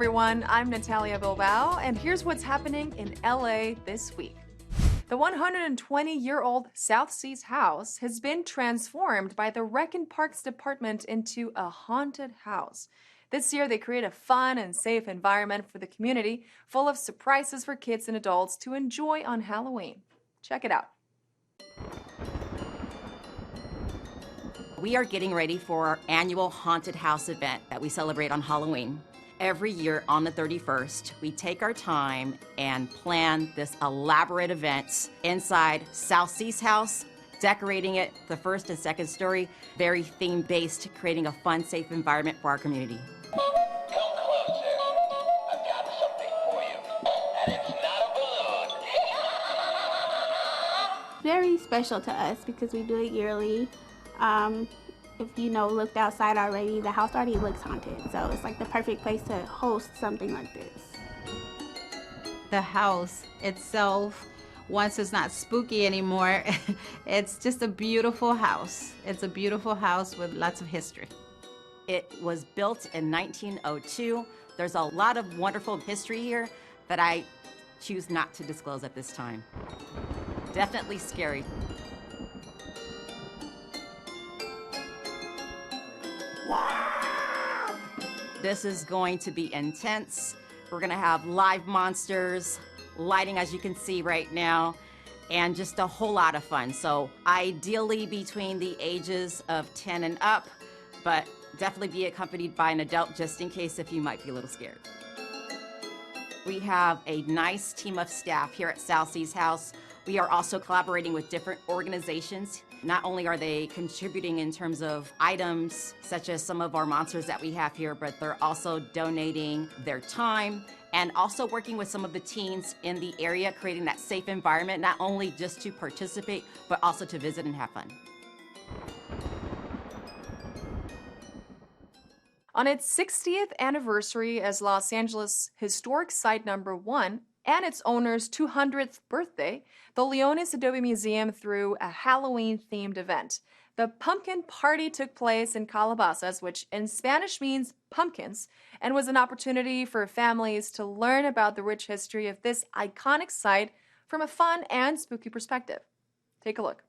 everyone. I'm Natalia Bilbao, and here's what's happening in LA this week. The 120-year-old South Seas house has been transformed by the Rec and Parks Department into a haunted house. This year, they create a fun and safe environment for the community, full of surprises for kids and adults to enjoy on Halloween. Check it out. We are getting ready for our annual haunted house event that we celebrate on Halloween. Every year on the 31st, we take our time and plan this elaborate event inside South Seas House, decorating it the first and second story, very theme-based, creating a fun, safe environment for our community. Come closer. I've got something for you, and it's not a balloon. Very special to us because we do it yearly. If you looked outside already, the house already looks haunted. So it's like the perfect place to host something like this. The house itself, once it's not spooky anymore, it's just a beautiful house. It's a beautiful house with lots of history. It was built in 1902. There's a lot of wonderful history here that I choose not to disclose at this time. Definitely scary. This is going to be intense. We're gonna have live monsters, lighting as you can see right now, and just a whole lot of fun. So ideally between the ages of 10 and up, but definitely be accompanied by an adult just in case if you might be a little scared. We have a nice team of staff here at South Seas House. We are also collaborating with different organizations. Not only are they contributing in terms of items, such as some of our monsters that we have here, but they're also donating their time and also working with some of the teens in the area, creating that safe environment, not only just to participate, but also to visit and have fun. On its 60th anniversary as Los Angeles Historic Site #1 and its owner's 200th birthday, the Leonis Adobe Museum threw a Halloween-themed event. The Pumpkin Party took place in Calabasas, which in Spanish means pumpkins, and was an opportunity for families to learn about the rich history of this iconic site from a fun and spooky perspective. Take a look.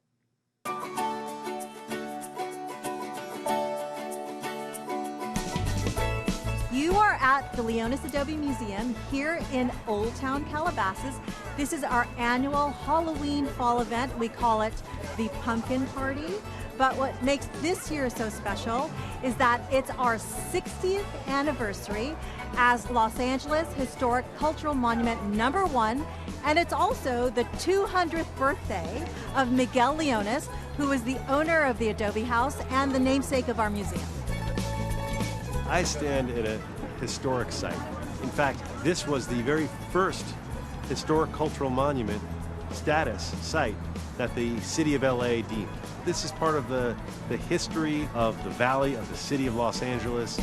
You are at the Leonis Adobe Museum here in Old Town Calabasas. This is our annual Halloween fall event. We call it the Pumpkin Party. But what makes this year so special is that it's our 60th anniversary as Los Angeles Historic Cultural Monument #1, and it's also the 200th birthday of Miguel Leonis, who is the owner of the Adobe House and the namesake of our museum. I stand at a historic site. In fact, this was the very first historic cultural monument status site that the city of LA deemed. This is part of the history of the valley of the city of Los Angeles.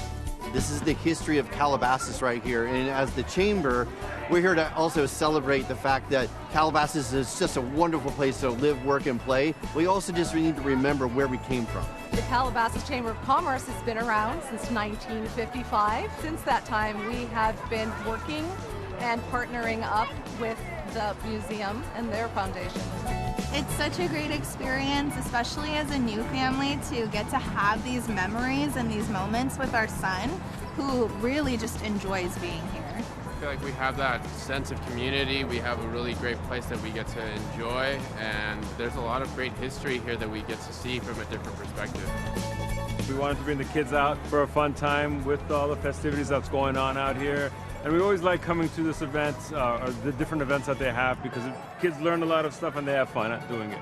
This is the history of Calabasas right here, and as the chamber, we're here to also celebrate the fact that Calabasas is just a wonderful place to live, work, and play. We also just need to remember where we came from. The Calabasas Chamber of Commerce has been around since 1955. Since that time, we have been working and partnering up with the museum and their foundation. It's such a great experience, especially as a new family, to get to have these memories and these moments with our son, who really just enjoys being here. I feel like we have that sense of community. We have a really great place that we get to enjoy, and there's a lot of great history here that we get to see from a different perspective. We wanted to bring the kids out for a fun time with all the festivities that's going on out here. And we always like coming to this event, or the different events that they have, because kids learn a lot of stuff and they have fun at doing it.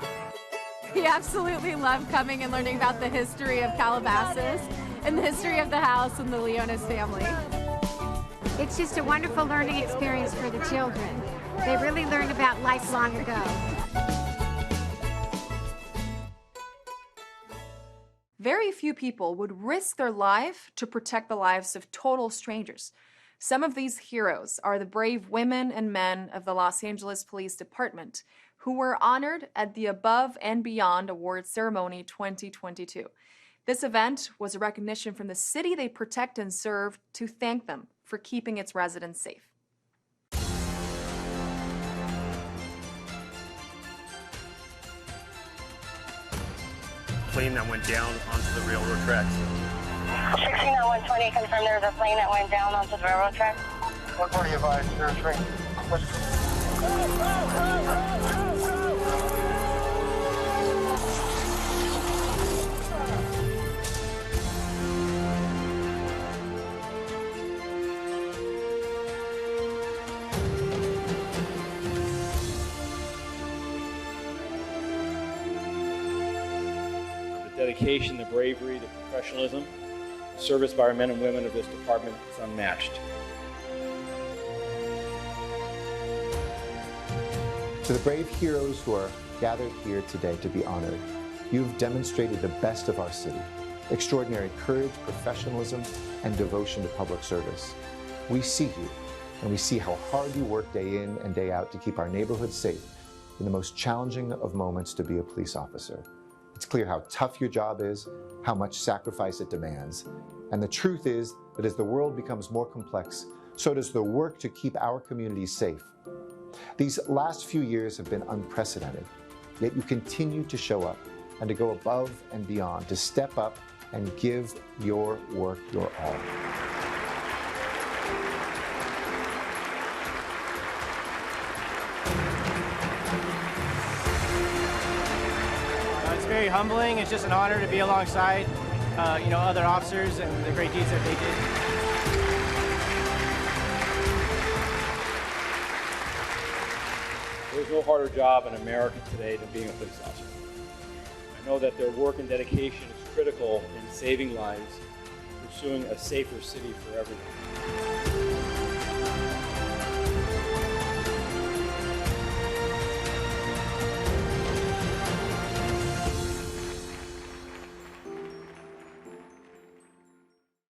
We absolutely love coming and learning about the history of Calabasas and the history of the house and the Leonis family. It's just a wonderful learning experience for the children. They really learned about life long ago. Very few people would risk their life to protect the lives of total strangers. Some of these heroes are the brave women and men of the Los Angeles Police Department, who were honored at the Above and Beyond Awards Ceremony 2022. This event was a recognition from the city they protect and serve to thank them for keeping its residents safe. Plane that went down onto the railroad tracks. 16 on 120, confirm there was a plane that went down onto the railroad tracks. 120 advised, zero train. The dedication, the bravery, the professionalism, the service by our men and women of this department is unmatched. To the brave heroes who are gathered here today to be honored, you've demonstrated the best of our city, extraordinary courage, professionalism, and devotion to public service. We see you, and we see how hard you work day in and day out to keep our neighborhoods safe in the most challenging of moments to be a police officer. It's clear how tough your job is, how much sacrifice it demands, and the truth is that as the world becomes more complex, so does the work to keep our communities safe. These last few years have been unprecedented, yet you continue to show up and to go above and beyond, to step up and give your work your all. It's very humbling. It's just an honor to be alongside, other officers and the great deeds that they did. There's no harder job in America today than being a police officer. I know that their work and dedication is critical in saving lives, pursuing a safer city for everyone.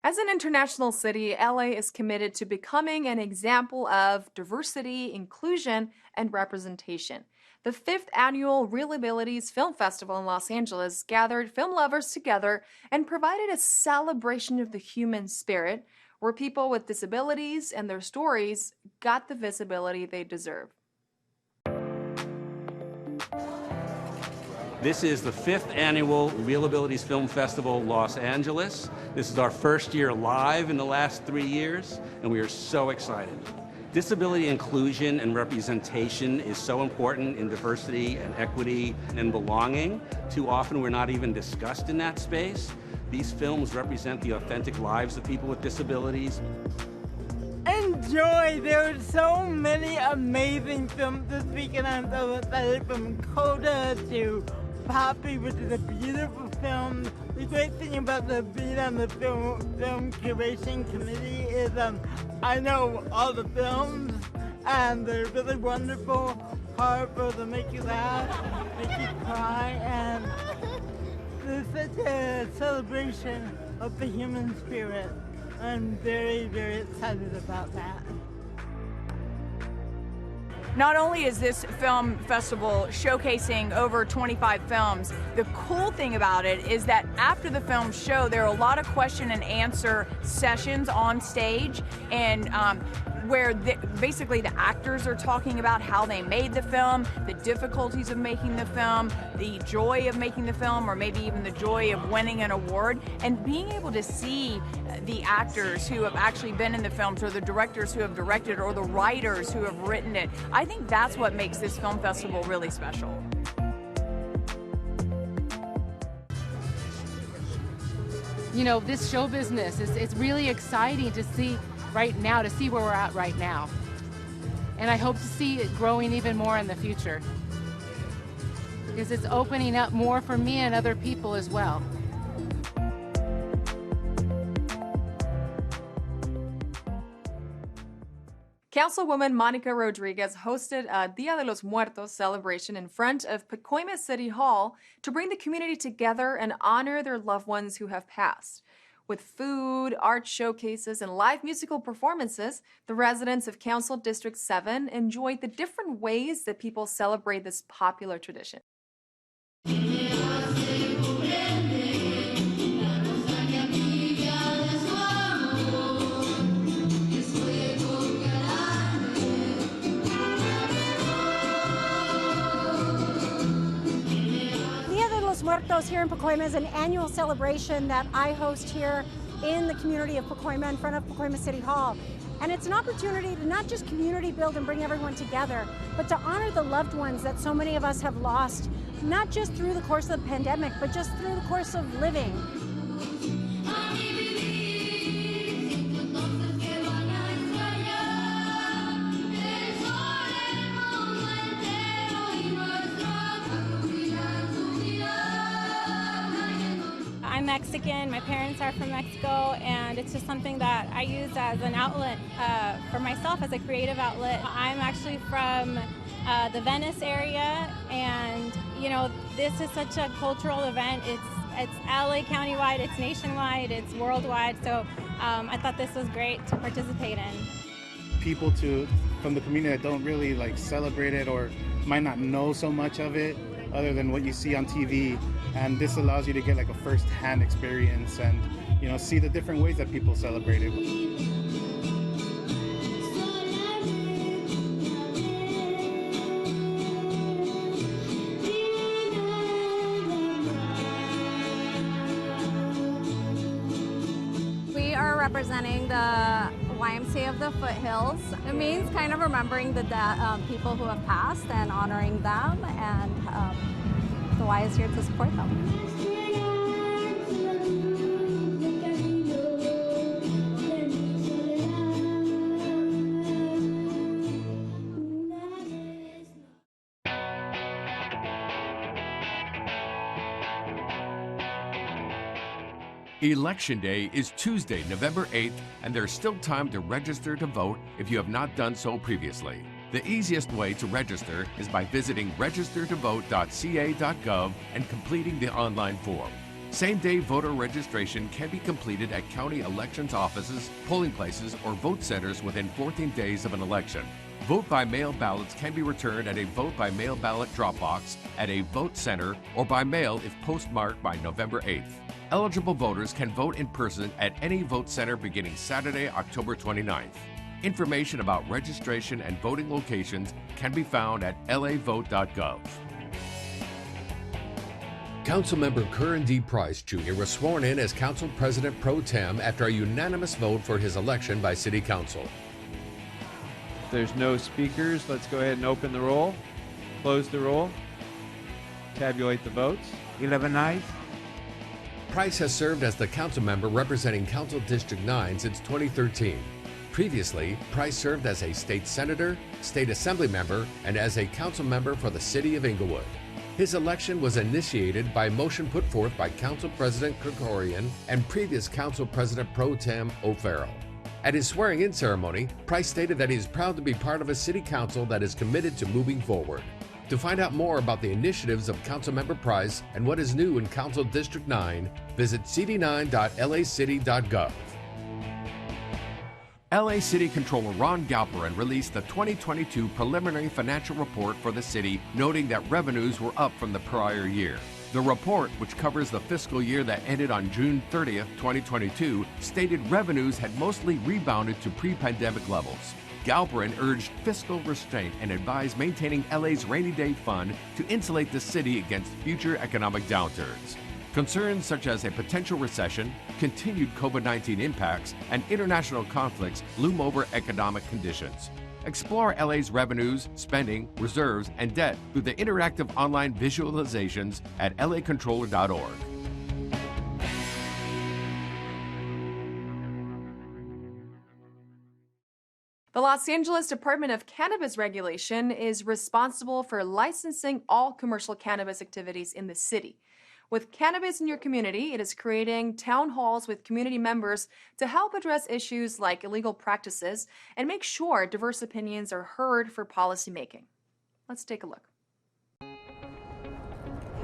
As an international city, LA is committed to becoming an example of diversity, inclusion, and representation. The 5th annual ReelAbilities Film Festival in Los Angeles gathered film lovers together and provided a celebration of the human spirit, where people with disabilities and their stories got the visibility they deserve. This is the 5th annual ReelAbilities Film Festival Los Angeles. This is our first year live in the last 3 years, and we are so excited. Disability inclusion and representation is so important in diversity and equity and belonging. Too often we're not even discussed in that space. These films represent the authentic lives of people with disabilities. Enjoy! There are so many amazing films this weekend. I'm so excited, from Coda to Poppy, which is a beautiful film. The great thing about being on the film curation committee is I know all the films, and they're really wonderful, horrible, to make you laugh, make you cry, and there's such a celebration of the human spirit. I'm very, very excited about that. Not only is this film festival showcasing over 25 films, the cool thing about it is that after the films show, there are a lot of question and answer sessions on stage, and where basically the actors are talking about how they made the film, the difficulties of making the film, the joy of making the film, or maybe even the joy of winning an award, and being able to see the actors who have actually been in the films, or the directors who have directed, or the writers who have written it. I think that's what makes this film festival really special. You know, this show business, it's really exciting to see right now, to see where we're at right now. And I hope to see it growing even more in the future, because it's opening up more for me and other people as well. Councilwoman Monica Rodriguez hosted a Dia de los Muertos celebration in front of Pacoima City Hall to bring the community together and honor their loved ones who have passed. With food, art showcases, and live musical performances, the residents of Council District 7 enjoyed the different ways that people celebrate this popular tradition. Muertos here in Pacoima is an annual celebration that I host here in the community of Pacoima in front of Pacoima City Hall. And it's an opportunity to not just community build and bring everyone together, but to honor the loved ones that so many of us have lost, not just through the course of the pandemic, but just through the course of living. I'm Mexican, my parents are from Mexico, and it's just something that I use as an outlet for myself, as a creative outlet. I'm actually from the Venice area, and you know, this is such a cultural event. It's LA countywide, it's nationwide, it's worldwide, so I thought this was great to participate in. People from the community that don't really like celebrate it or might not know so much of it other than what you see on TV, and this allows you to get like a first-hand experience and, you know, see the different ways that people celebrate it. We are representing the YMCA of the Foothills. It means kind of remembering the people who have passed and honoring them, and the Y is here to support them. Election Day is Tuesday, November 8th, and there's still time to register to vote if you have not done so previously. The easiest way to register is by visiting registertovote.ca.gov and completing the online form. Same-day voter registration can be completed at county elections offices, polling places, or vote centers within 14 days of an election. Vote-by-mail ballots can be returned at a vote-by-mail ballot drop box, at a vote center, or by mail if postmarked by November 8th. Eligible voters can vote in person at any vote center beginning Saturday, October 29th. Information about registration and voting locations can be found at lavote.gov. Councilmember Curran D. Price Jr. was sworn in as Council President Pro Tem after a unanimous vote for his election by City Council. If there's no speakers, let's go ahead and open the roll, close the roll, tabulate the votes. 11 ayes. Price has served as the council member representing Council District 9 since 2013. Previously, Price served as a state senator, state assembly member, and as a council member for the city of Inglewood. His election was initiated by a motion put forth by Council President Krikorian and previous Council President Pro Tem O'Farrell. At his swearing-in ceremony, Price stated that he is proud to be part of a city council that is committed to moving forward. To find out more about the initiatives of Councilmember Price and what is new in Council District 9, visit cd9.lacity.gov. LA City Controller Ron Galperin released the 2022 preliminary financial report for the city, noting that revenues were up from the prior year. The report, which covers the fiscal year that ended on June 30th, 2022, stated revenues had mostly rebounded to pre-pandemic levels. Galperin urged fiscal restraint and advised maintaining LA's rainy day fund to insulate the city against future economic downturns. Concerns such as a potential recession, continued COVID-19 impacts, and international conflicts loom over economic conditions. Explore LA's revenues, spending, reserves, and debt through the interactive online visualizations at lacontroller.org. The Los Angeles Department of Cannabis Regulation is responsible for licensing all commercial cannabis activities in the city. With cannabis in your community, it is creating town halls with community members to help address issues like illegal practices and make sure diverse opinions are heard for policymaking. Let's take a look.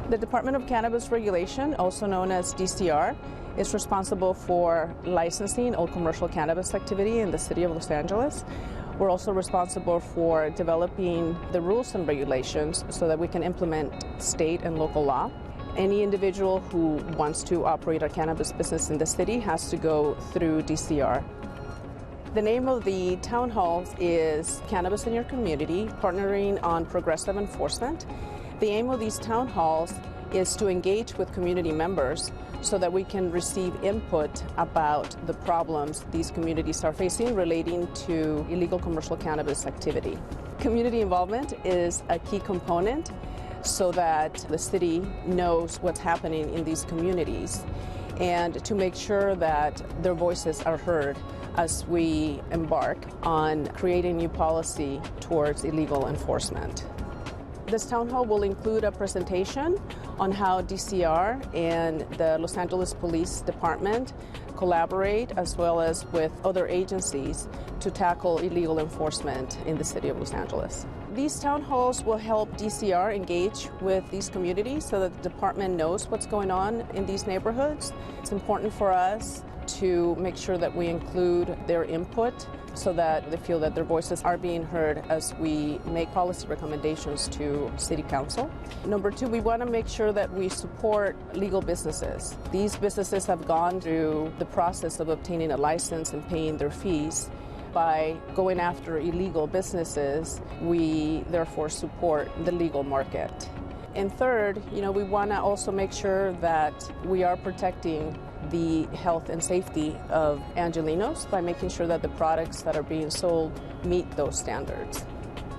The Department of Cannabis Regulation, also known as DCR, is responsible for licensing all commercial cannabis activity in the city of Los Angeles. We're also responsible for developing the rules and regulations so that we can implement state and local law. Any individual who wants to operate a cannabis business in the city has to go through DCR. The name of the town halls is Cannabis in Your Community, partnering on progressive enforcement. The aim of these town halls is to engage with community members so that we can receive input about the problems these communities are facing relating to illegal commercial cannabis activity. Community involvement is a key component so that the city knows what's happening in these communities and to make sure that their voices are heard as we embark on creating new policy towards illegal enforcement. This town hall will include a presentation on how DCR and the Los Angeles Police Department collaborate, as well as with other agencies, to tackle illegal enforcement in the city of Los Angeles. These town halls will help DCR engage with these communities so that the department knows what's going on in these neighborhoods. It's important for us to make sure that we include their input so that they feel that their voices are being heard as we make policy recommendations to City Council. Number two, we want to make sure that we support legal businesses. These businesses have gone through the process of obtaining a license and paying their fees. By going after illegal businesses, we therefore support the legal market. And third, we want to also make sure that we are protecting the health and safety of Angelenos by making sure that the products that are being sold meet those standards.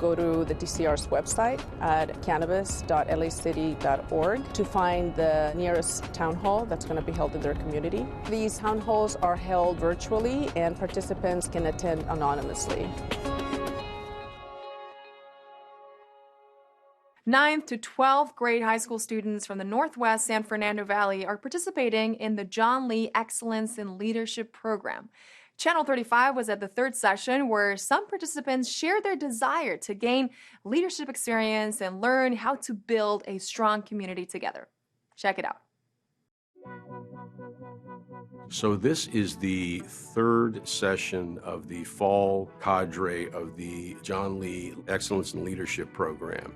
Go to the DCR's website at cannabis.lacity.org to find the nearest town hall that's going to be held in their community. These town halls are held virtually and participants can attend anonymously. 9th to 12th grade high school students from the Northwest San Fernando Valley are participating in the John Lee Excellence in Leadership program. Channel 35 was at the third session where some participants shared their desire to gain leadership experience and learn how to build a strong community together. Check it out. So this is the third session of the fall cadre of the John Lee Excellence in Leadership program.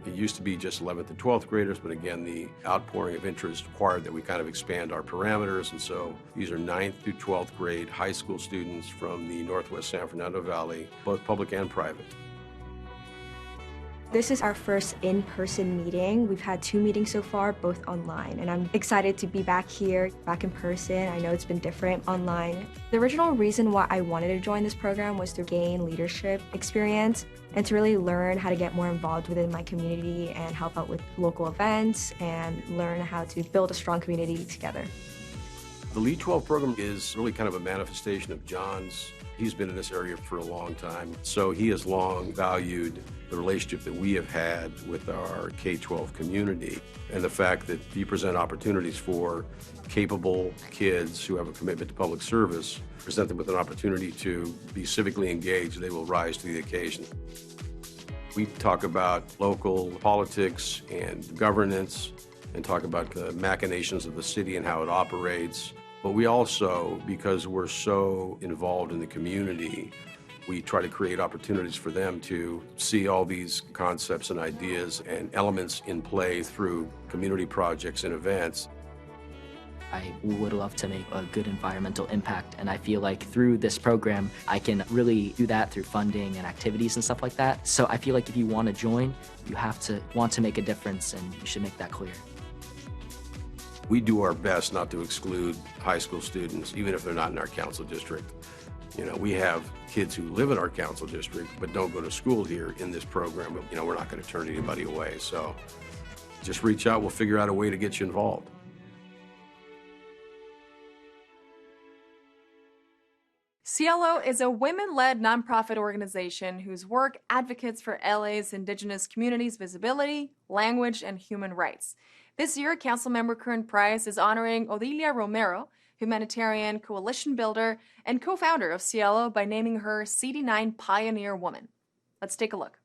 It used to be just 11th and 12th graders, but again, the outpouring of interest required that we kind of expand our parameters. And so these are 9th through 12th grade high school students from the Northwest San Fernando Valley, both public and private. This is our first in-person meeting. We've had 2 meetings so far, both online, and I'm excited to be back here, back in person. I know it's been different online. The original reason why I wanted to join this program was to gain leadership experience and to really learn how to get more involved within my community and help out with local events and learn how to build a strong community together. The Lead 12 program is really kind of a manifestation of John's. He's been in this area for a long time, so he has long valued the relationship that we have had with our K-12 community and the fact that you present opportunities for capable kids who have a commitment to public service, present them with an opportunity to be civically engaged, they will rise to the occasion. We talk about local politics and governance and talk about the machinations of the city and how it operates. But we also, because we're so involved in the community, we try to create opportunities for them to see all these concepts and ideas and elements in play through community projects and events. I would love to make a good environmental impact, and I feel like through this program, I can really do that through funding and activities and stuff like that. So I feel like if you want to join, you have to want to make a difference, and you should make that clear. We do our best not to exclude high school students, even if they're not in our council district. We have kids who live in our council district but don't go to school here in this program. We're not going to turn anybody away. So just reach out. We'll figure out a way to get you involved. Cielo is a women-led nonprofit organization whose work advocates for LA's indigenous communities' visibility, language, and human rights. This year, Councilmember Kern Price is honoring Odilia Romero, humanitarian coalition builder and co-founder of Cielo, by naming her CD9 Pioneer Woman. Let's take a look.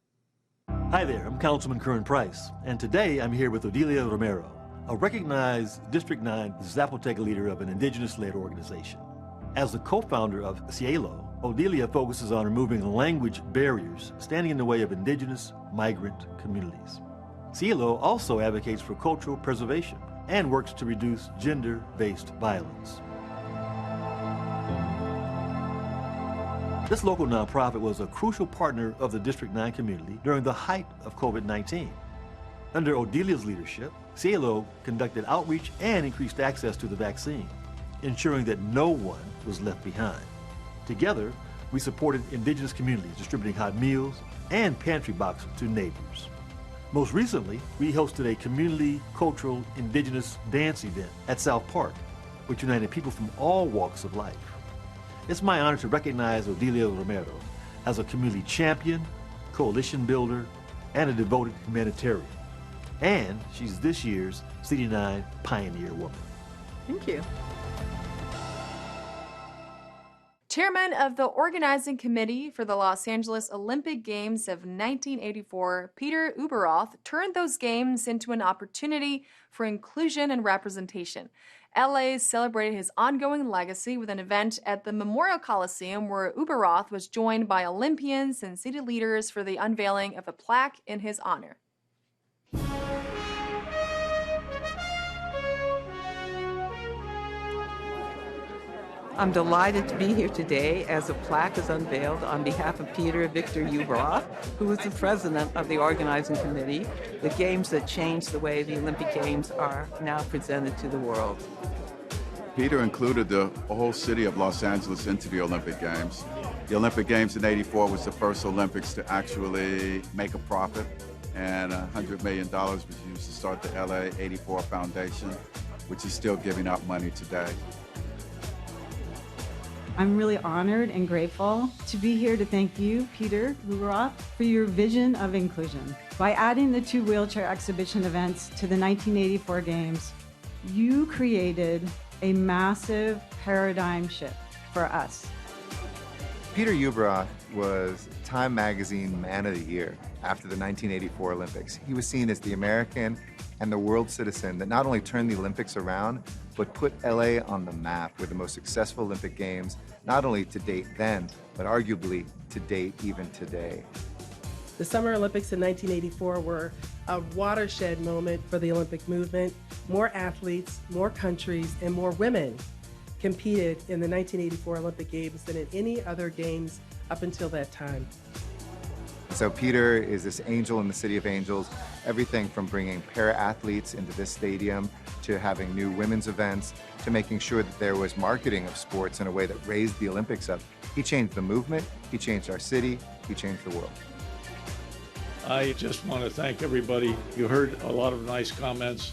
Hi there, I'm Councilman Kern Price, and today I'm here with Odilia Romero, a recognized District 9 Zapoteca leader of an indigenous-led organization. As the co-founder of Cielo, Odilia focuses on removing language barriers standing in the way of indigenous migrant communities. Cielo also advocates for cultural preservation and works to reduce gender-based violence. This local nonprofit was a crucial partner of the District 9 community during the height of COVID-19. Under Odilia's leadership, CIELO conducted outreach and increased access to the vaccine, ensuring that no one was left behind. Together, we supported indigenous communities, distributing hot meals and pantry boxes to neighbors. Most recently, we hosted a community cultural indigenous dance event at South Park, which united people from all walks of life. It's my honor to recognize Odilia Romero as a community champion, coalition builder, and a devoted humanitarian. And she's this year's CD9 Pioneer Woman. Thank you. Chairman of the organizing committee for the Los Angeles Olympic Games of 1984, Peter Ueberroth, turned those games into an opportunity for inclusion and representation. LA celebrated his ongoing legacy with an event at the Memorial Coliseum where Ueberroth was joined by Olympians and city leaders for the unveiling of a plaque in his honor. I'm delighted to be here today as a plaque is unveiled on behalf of Peter Victor Ueberroth, who is the president of the organizing committee. The games that changed the way the Olympic Games are now presented to the world. Peter included the whole city of Los Angeles into the Olympic Games. The Olympic Games in '84 was the first Olympics to actually make a profit, and $100 million was used to start the LA '84 Foundation, which is still giving out money today. I'm really honored and grateful to be here to thank you, Peter Ueberroth, for your vision of inclusion. By adding the 2 wheelchair exhibition events to the 1984 Games, you created a massive paradigm shift for us. Peter Ueberroth was Time Magazine Man of the Year after the 1984 Olympics. He was seen as the American and the world citizen that not only turned the Olympics around, but put LA on the map with the most successful Olympic Games, not only to date then, but arguably to date even today. The Summer Olympics in 1984 were a watershed moment for the Olympic movement. More athletes, more countries, and more women competed in the 1984 Olympic Games than in any other games up until that time. So Peter is this angel in the City of Angels, everything from bringing para-athletes into this stadium to having new women's events to making sure that there was marketing of sports in a way that raised the Olympics up. He changed the movement, he changed our city, he changed the world. I just want to thank everybody. You heard a lot of nice comments.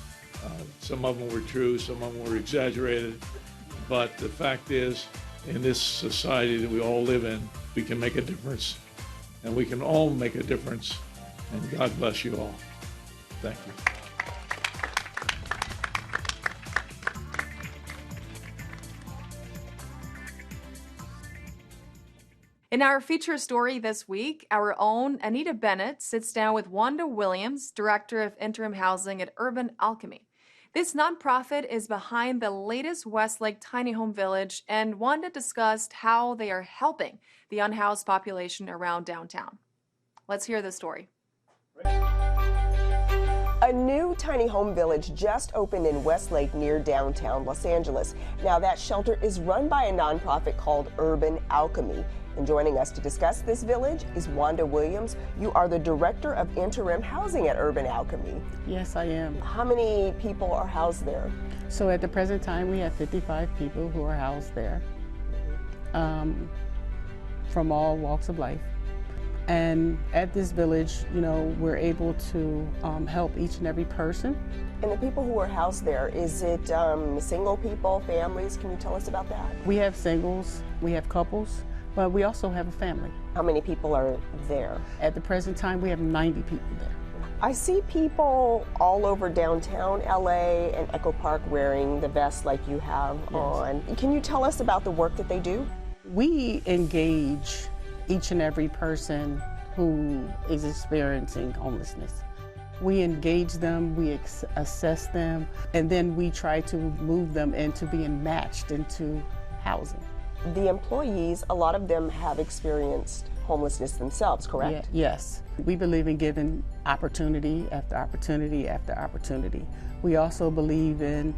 Some of them were true, some of them were exaggerated. But the fact is, in this society that we all live in, we can make a difference. And we can all make a difference. And God bless you all. Thank you. In our feature story this week, our own Anita Bennett sits down with Wanda Williams, Director of Interim Housing at Urban Alchemy. This nonprofit is behind the latest Westlake Tiny Home Village, and Wanda discussed how they are helping the unhoused population around downtown. Let's hear the story. A new tiny home village just opened in Westlake near downtown Los Angeles. Now that shelter is run by a nonprofit called Urban Alchemy. And joining us to discuss this village is Wanda Williams. You are the Director of Interim Housing at Urban Alchemy. Yes, I am. How many people are housed there? So at the present time, we have 55 people who are housed there from all walks of life. And at this village, you know, we're able to help each and every person. And the people who are housed there, is it single people, families? Can you tell us about that? We have singles, we have couples, but we also have a family. How many people are there? At the present time, we have 90 people there. I see people all over downtown LA and Echo Park wearing the vest like you have on. Can you tell us about the work that they do? We engage each and every person who is experiencing homelessness. We engage them, we assess them, and then we try to move them into being matched into housing. The employees, a lot of them have experienced homelessness themselves, correct? Yes. We believe in giving opportunity after opportunity after opportunity. We also believe in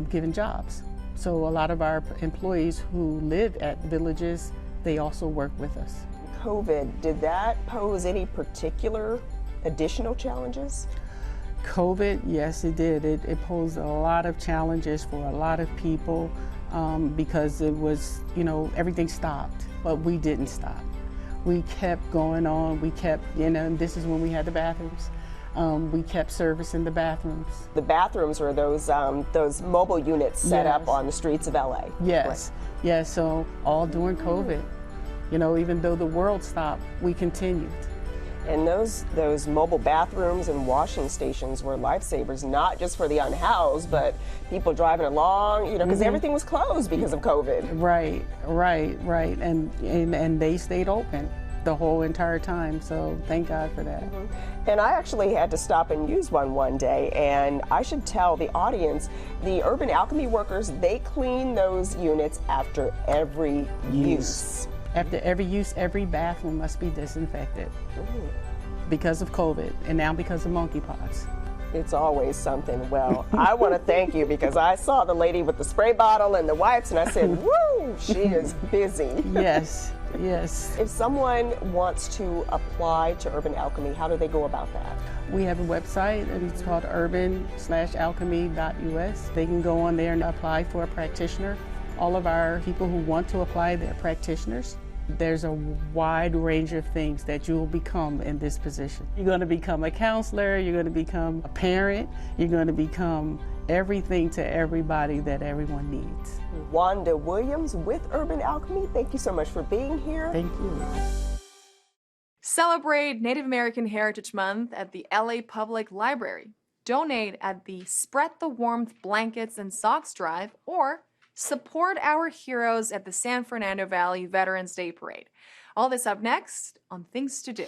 giving jobs. So a lot of our employees who live at villages, they also work with us. COVID, did that pose any particular additional challenges? COVID, yes, it did. It posed a lot of challenges for a lot of people because it was, everything stopped, but we didn't stop. We kept going on. We kept, and this is when we had the bathrooms. We kept servicing the bathrooms. The bathrooms were those mobile units set up on the streets of LA. Yes, yes. So all during COVID, even though the world stopped, we continued. And those mobile bathrooms and washing stations were lifesavers, not just for the unhoused, but people driving along, because everything was closed because of COVID. Right. And they stayed open the whole entire time, so thank God for that. And I actually had to stop and use one day, and I should tell the audience, the Urban Alchemy workers, they clean those units after every use. After every use, every bathroom must be disinfected because of COVID and now because of monkeypox. It's always something. Well, I want to thank you because I saw the lady with the spray bottle and the wipes and I said, woo, she is busy. Yes. If someone wants to apply to Urban Alchemy, how do they go about that? We have a website and it's called urban-alchemy.us. They can go on there and apply for a practitioner. All of our people who want to apply, they're practitioners. There's a wide range of things that you will become in this position. You're going to become a counselor, you're going to become a parent, you're going to become everything to everybody that everyone needs. Wanda Williams with Urban Alchemy, thank you so much for being here. Thank you. Celebrate Native American Heritage Month at the LA Public Library. Donate at the Spread the Warmth Blankets and Socks Drive, or support our heroes at the San Fernando Valley Veterans Day Parade. All this up next on Things to Do.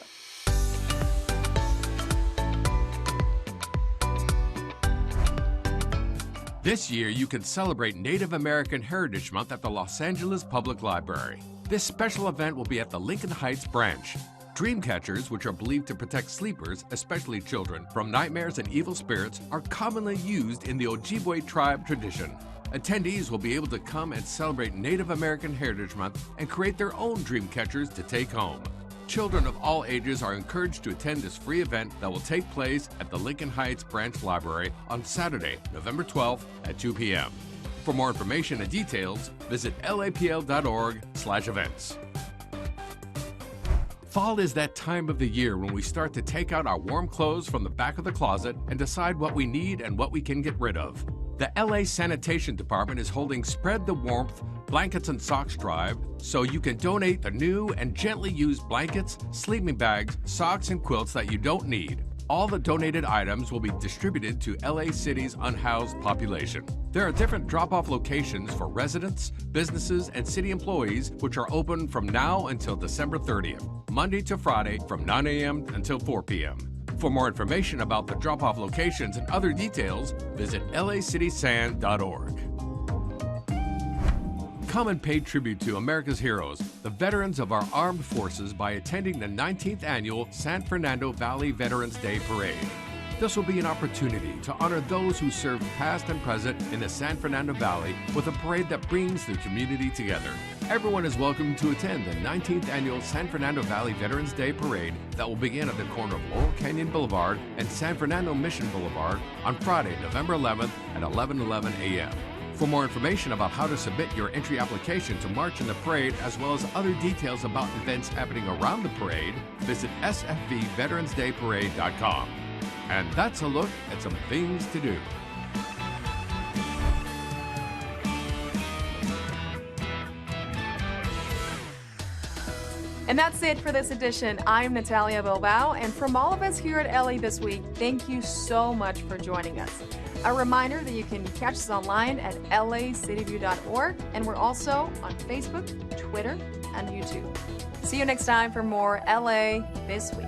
This year, you can celebrate Native American Heritage Month at the Los Angeles Public Library. This special event will be at the Lincoln Heights branch. Dream catchers, which are believed to protect sleepers, especially children, from nightmares and evil spirits, are commonly used in the Ojibwe tribe tradition. Attendees will be able to come and celebrate Native American Heritage Month and create their own dream catchers to take home. Children of all ages are encouraged to attend this free event that will take place at the Lincoln Heights Branch Library on Saturday, November 12th at 2 p.m. For more information and details, visit lapl.org/events. Fall is that time of the year when we start to take out our warm clothes from the back of the closet and decide what we need and what we can get rid of. The LA Sanitation Department is holding Spread the Warmth Blankets and Socks Drive, so you can donate the new and gently used blankets, sleeping bags, socks, and quilts that you don't need. All the donated items will be distributed to LA City's unhoused population. There are different drop-off locations for residents, businesses, and city employees, which are open from now until December 30th, Monday to Friday from 9 a.m. until 4 p.m. For more information about the drop-off locations and other details, visit lacitysan.org. Come and pay tribute to America's heroes, the veterans of our armed forces, by attending the 19th annual San Fernando Valley Veterans Day Parade. This will be an opportunity to honor those who served past and present in the San Fernando Valley with a parade that brings the community together. Everyone is welcome to attend the 19th annual San Fernando Valley Veterans Day Parade that will begin at the corner of Laurel Canyon Boulevard and San Fernando Mission Boulevard on Friday, November 11th at 11:11 a.m. For more information about how to submit your entry application to march in the parade, as well as other details about events happening around the parade, visit sfvveteransdayparade.com. And that's a look at some things to do. And that's it for this edition. I'm Natalia Bilbao, and from all of us here at LA This Week, thank you so much for joining us. A reminder that you can catch us online at lacityview.org, and we're also on Facebook, Twitter, and YouTube. See you next time for more LA This Week.